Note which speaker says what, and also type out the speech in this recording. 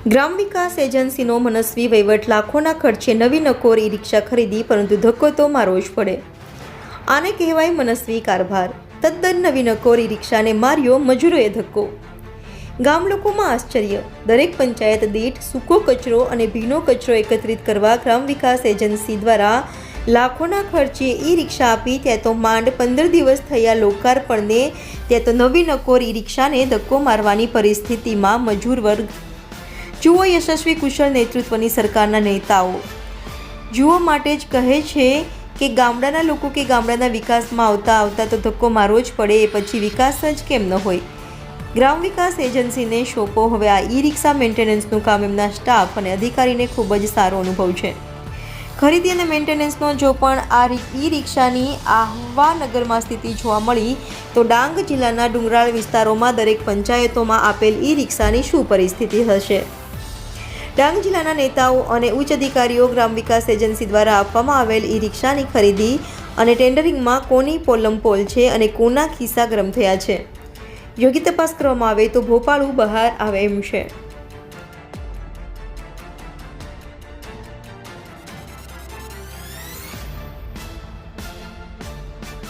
Speaker 1: ગ્રામ વિકાસ એજન્સીનો મનસ્વી વહીવટ, લાખોના ખર્ચે નવી નકોર ઈ રિક્ષા ખરીદી, પરંતુ ધક્કો તો મારવો જ પડે. આને કહેવાય મનસ્વી કારભાર. તદ્દન નવી નકોર ઈ રિક્ષાને માર્યો મજૂરોએ ધક્કો. ગામ લોકોમાં આશ્ચર્ય. દરેક પંચાયત દીઠ સૂકો કચરો અને ભીનો કચરો એકત્રિત કરવા ગ્રામ વિકાસ એજન્સી દ્વારા લાખોના ખર્ચે ઈ રિક્ષા આપી, ત્યાં તો માંડ 15 દિવસ થયા લોકાર્પણને, ત્યાં તો નવી નકોર ઈ રિક્ષાને ધક્કો મારવાની પરિસ્થિતિમાં મજૂર વર્ગ. જુઓ યશસ્વી કુશળ નેતૃત્વની સરકારના નેતાઓ. જુઓ માટે જ કહે છે કે ગામડાના લોકો કે ગામડાના વિકાસમાં આવતા તો ધક્કો મારવો જ પડે, એ પછી વિકાસ જ કેમ ન હોય. ગ્રામ વિકાસ એજન્સીને સોંપો હવે આ ઈ રિક્ષા મેન્ટેનન્સનું કામ. એમના સ્ટાફ અને અધિકારીને ખૂબ જ સારો અનુભવ છે ખરીદી અને મેન્ટેનન્સનો. જો પણ આ ઈ રિક્ષાની આહવા નગરમાં સ્થિતિ જોવા મળી, તો ડાંગ જિલ્લાના ડુંગરાળ વિસ્તારોમાં દરેક પંચાયતોમાં આપેલ ઈ રિક્ષાની શું પરિસ્થિતિ હશે. ડાંગ જિલ્લાના નેતાઓ અને ઉચ્ચ અધિકારીઓ ગ્રામ વિકાસ એજન્સી દ્વારા આપવામાં આવેલ ઈ રિક્ષાની ખરીદી અને ટેન્ડરિંગમાં કોની પોલમપોલ છે અને કોના ખિસ્સા ગરમ થયા છે, યોગ્ય તપાસ કરવામાં આવે તો ભોપાળું બહાર આવે એમ છે.